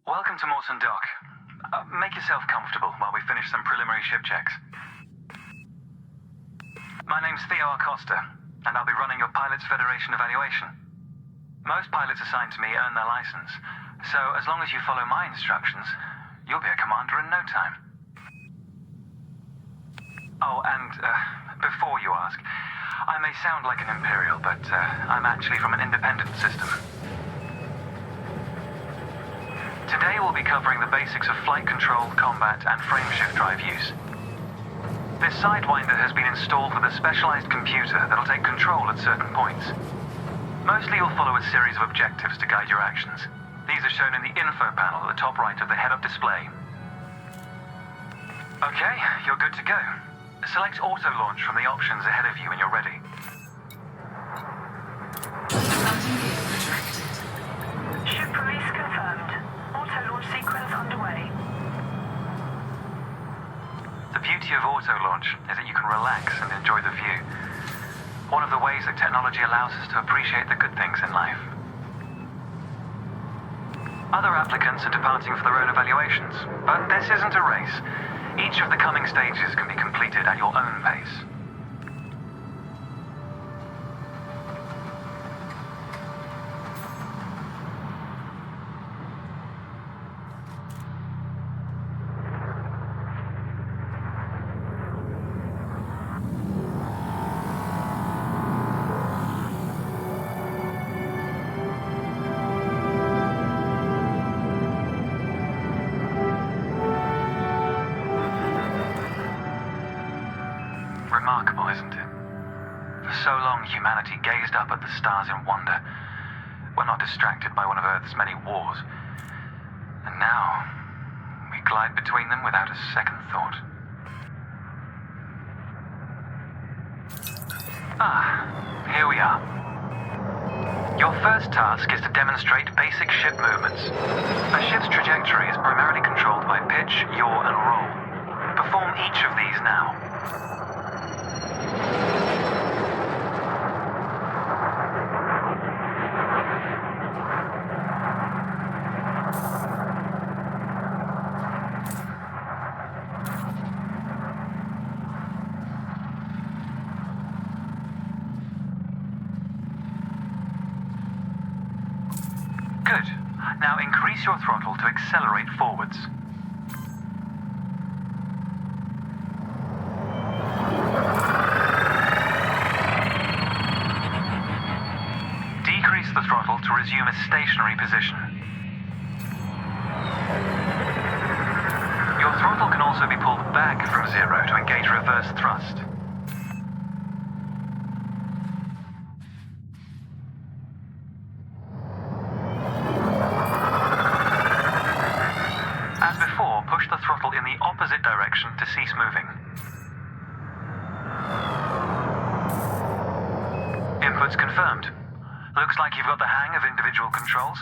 Welcome to Morton Dock. Make yourself comfortable while we finish some preliminary ship checks. My name's Theo Acosta, and I'll be running your Pilots Federation evaluation. Most pilots assigned to me earn their license, so as long as you follow my instructions, you'll be a commander in no time. Oh, and before you ask, I may sound like an Imperial, but I'm actually from an independent system. Today we'll be covering the basics of flight control, combat, and frameshift drive use. This Sidewinder has been installed with a specialized computer that'll take control at certain points. Mostly you'll follow a series of objectives to guide your actions. These are shown in the info panel at the top right of the head-up display. Okay, you're good to go. Select auto launch from the options ahead of you when you're ready. Ship release confirmed. Auto launch sequence underway. The beauty of auto launch is that you can relax and enjoy the view. One of the ways that technology allows us to appreciate the good things in life. Other applicants are departing for their own evaluations, but this isn't a race. Each of the coming stages can be completed at your own pace. Remarkable, isn't it? For so long, humanity gazed up at the stars in wonder. We're not distracted by one of Earth's many wars. And now, we glide between them without a second thought. Here we are. Your first task is to demonstrate basic ship movements. A ship's trajectory is primarily controlled by pitch, yaw, and roll. Perform each of these now. Good. Now increase your throttle to accelerate forwards. Decrease the throttle to resume a stationary position. Your throttle can also be pulled back from zero to engage reverse thrust. As before, push the throttle in the opposite direction to cease moving. Inputs confirmed. Looks like you've got the hang of individual controls.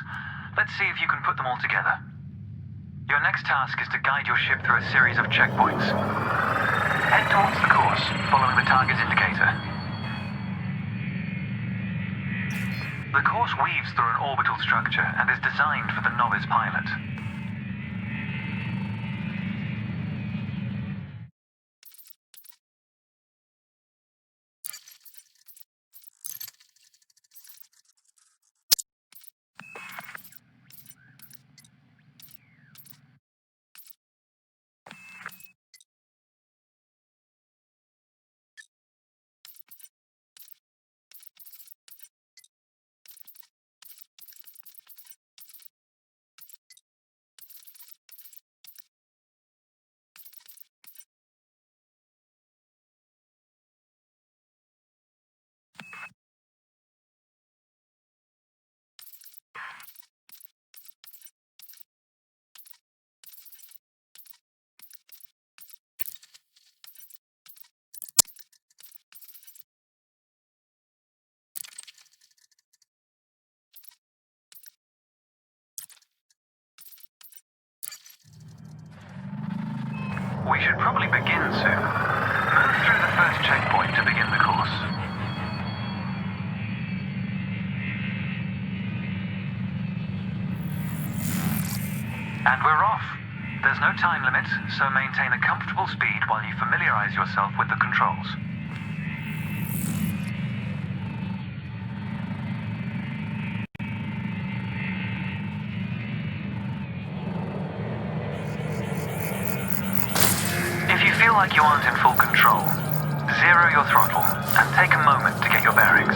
Let's see if you can put them all together. Your next task is to guide your ship through a series of checkpoints. Head towards the course, following the target indicator. The course weaves through an orbital structure and is designed for the novice pilot. We should probably begin soon. Move through the first checkpoint to begin the course. And we're off. There's no time limit, so maintain a comfortable speed while you familiarize yourself with the controls. If you feel like you aren't in full control, zero your throttle and take a moment to get your bearings.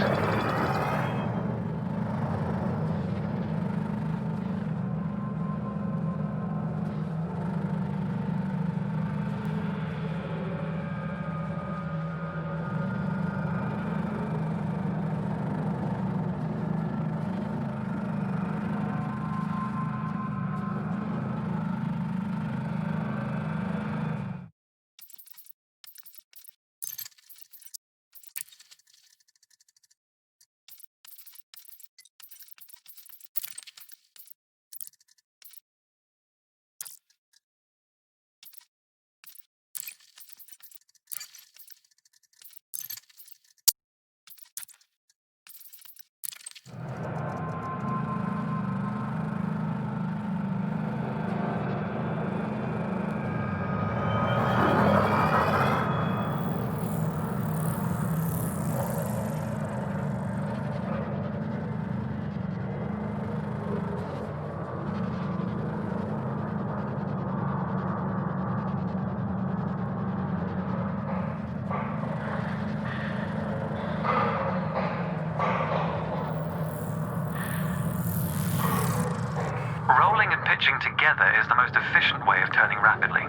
Rolling and pitching together is the most efficient way of turning rapidly.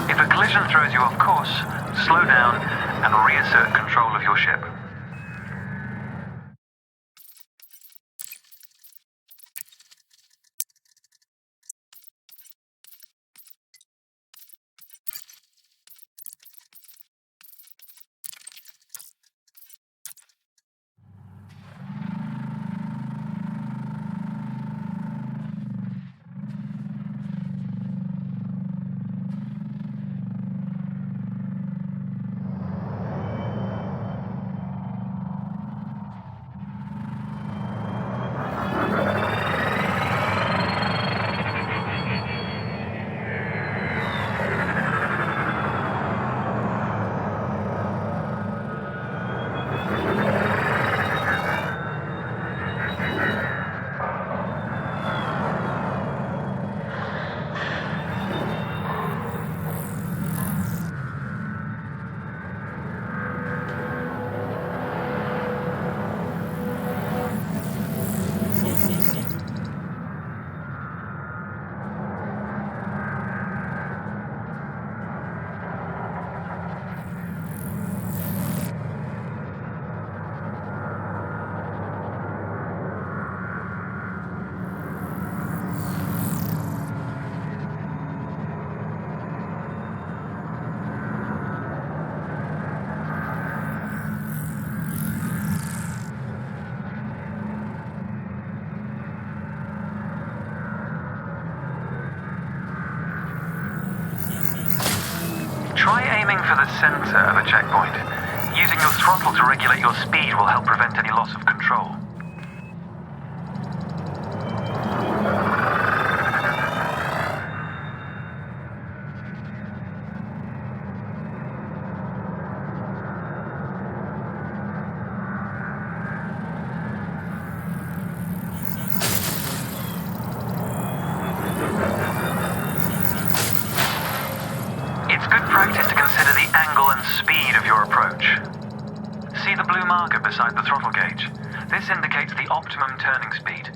If a collision throws you off course, slow down and reassert control of your ship. Try aiming for the center of a checkpoint. Using your throttle to regulate your speed will help prevent any loss of control. It's good practice to consider the angle and speed of your approach. See the blue marker beside the throttle gauge? This indicates the optimum turning speed.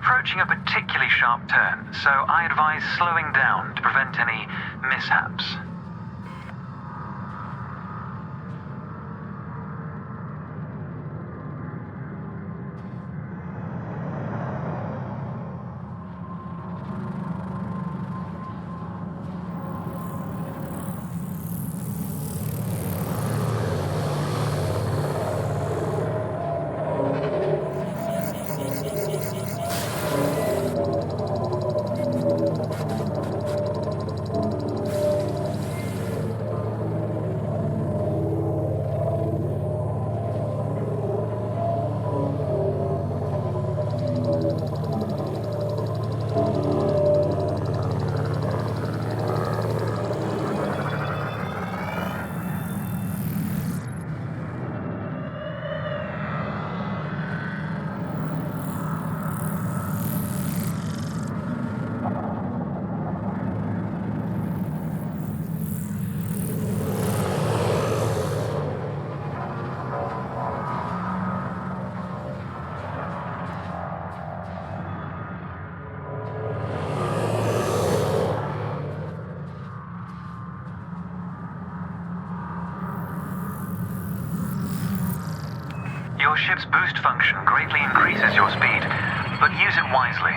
approaching a particularly sharp turn, so I advise slowing down to prevent any mishaps. Your ship's boost function greatly increases your speed, but use it wisely.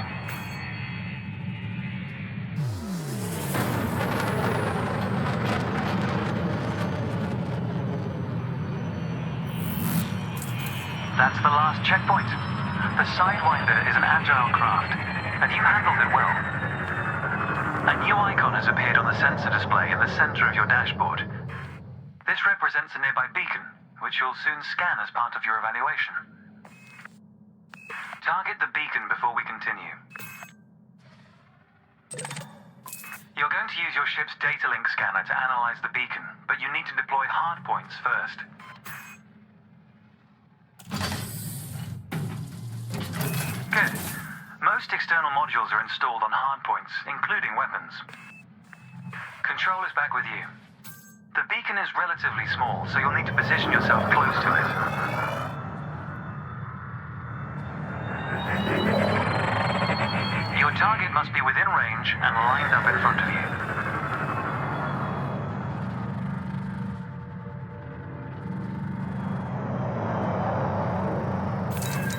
That's the last checkpoint. The Sidewinder is an agile craft, and you handled it well. A new icon has appeared on the sensor display in the center of your dashboard. This represents a nearby beacon, which you'll soon scan as part of your evaluation. Target the beacon before we continue. You're going to use your ship's data link scanner to analyze the beacon, but you need to deploy hardpoints first. Good. Most external modules are installed on hardpoints, including weapons. Control is back with you. The beacon is relatively small, so you'll need to position yourself close to it. Your target must be within range and lined up in front of you.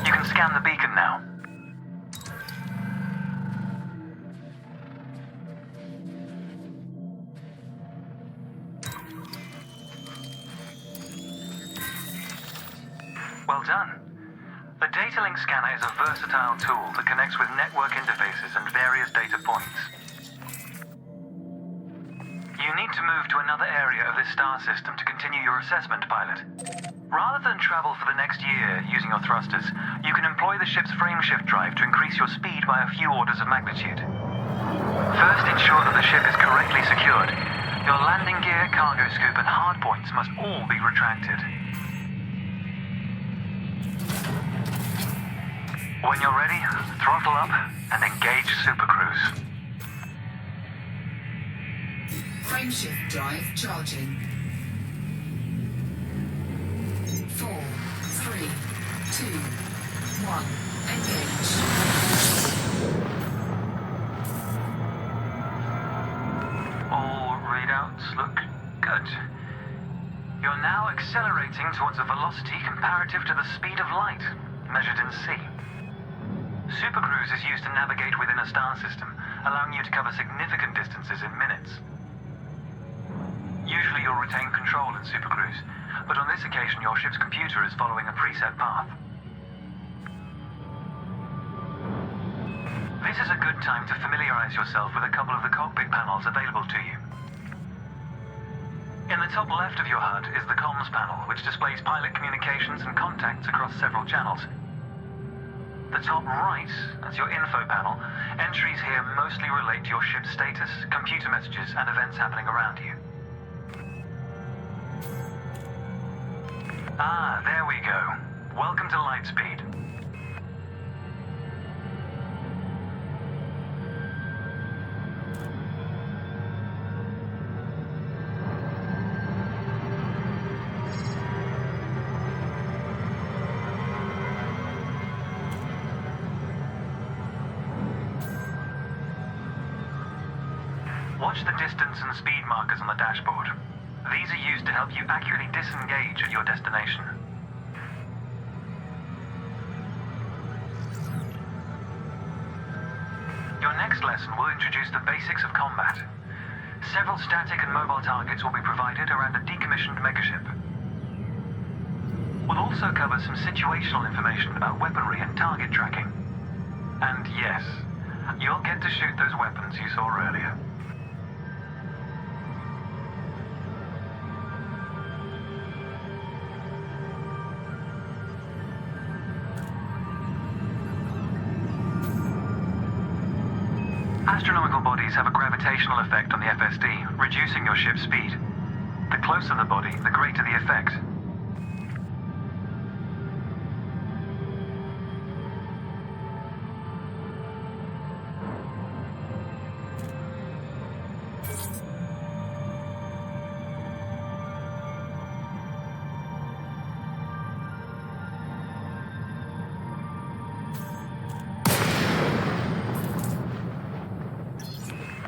You can scan the beacon now. Well done. The data link scanner is a versatile tool that connects with network interfaces and various data points. You need to move to another area of this star system to continue your assessment, pilot. Rather than travel for the next year using your thrusters, you can employ the ship's frameshift drive to increase your speed by a few orders of magnitude. First, ensure that the ship is correctly secured. Your landing gear, cargo scoop, and hardpoints must all be retracted. When you're ready, throttle up and engage Super Cruise. Frameshift drive charging. 4, 3, 2, 1, engage. All readouts look good. You're now accelerating towards a velocity comparative to the speed of light, measured in C. Supercruise is used to navigate within a star system, allowing you to cover significant distances in minutes. Usually you'll retain control in Supercruise, but on this occasion your ship's computer is following a preset path. This is a good time to familiarize yourself with a couple of the cockpit panels available to you. In the top left of your HUD is the comms panel, which displays pilot communications and contacts across several channels. The top right, that's your info panel. Entries here mostly relate to your ship's status, computer messages, and events happening around you. Ah, there we go. Welcome to Lightspeed. Watch the distance and speed markers on the dashboard. These are used to help you accurately disengage at your destination. Your next lesson will introduce the basics of combat. Several static and mobile targets will be provided around a decommissioned megaship. We'll also cover some situational information about weaponry and target tracking. And yes, you'll get to shoot those weapons you saw earlier. Astronomical bodies have a gravitational effect on the FSD, reducing your ship's speed. The closer the body, the greater the effect.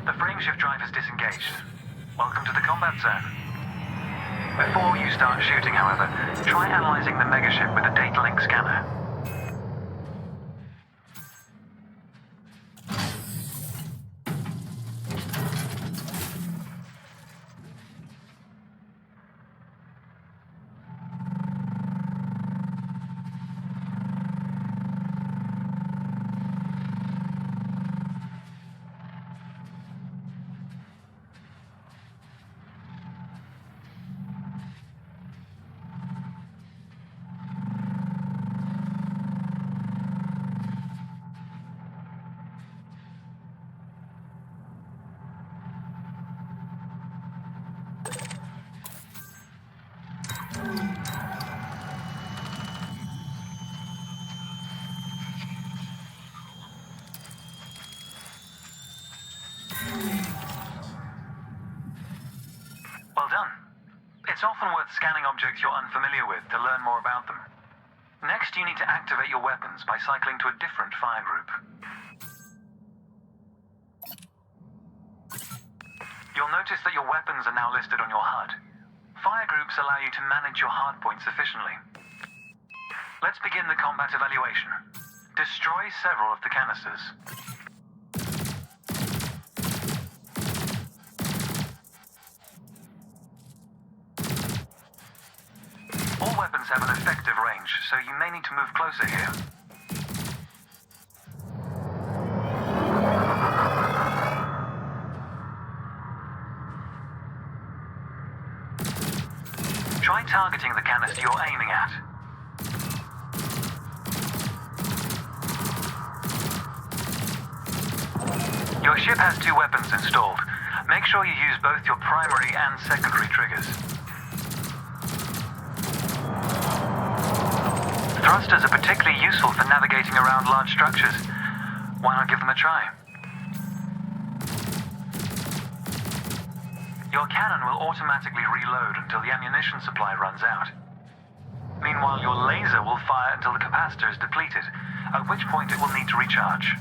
The frameshift drive is disengaged. Welcome to the combat zone. Before you start shooting, however, try analyzing the megaship with a data link scanner. Well done. It's often worth scanning objects you're unfamiliar with to learn more about them. Next, you need to activate your weapons by cycling to a different fire group. You'll notice that your weapons are now listed on your HUD. Fire groups allow you to manage your hardpoints efficiently. Let's begin the combat evaluation. Destroy several of the canisters. All weapons have an effective range, so you may need to move closer here. Try targeting the canister you're aiming at. Your ship has 2 weapons installed. Make sure you use both your primary and secondary triggers. Thrusters are particularly useful for navigating around large structures. Why not give them a try? Your cannon will automatically reload until the ammunition supply runs out. Meanwhile, your laser will fire until the capacitor is depleted, at which point it will need to recharge.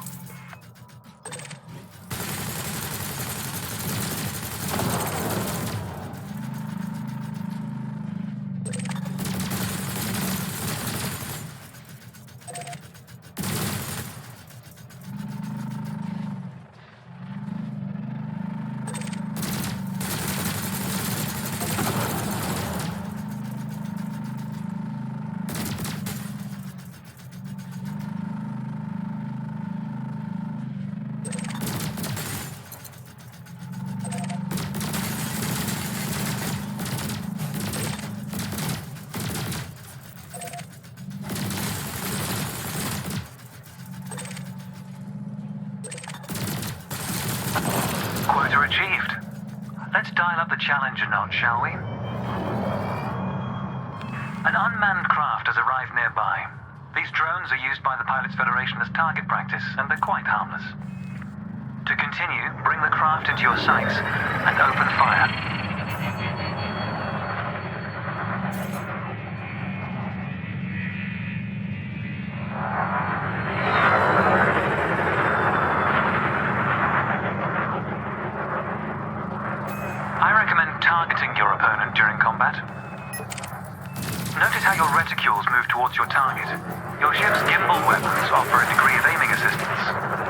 Quota achieved. Let's dial up the challenge a notch, shall we? An unmanned craft has arrived nearby. These drones are used by the Pilots Federation as target practice, and they're quite harmless. To continue, bring the craft into your sights and open fire. Notice how your reticules move towards your target. Your ship's gimbal weapons offer a degree of aiming assistance.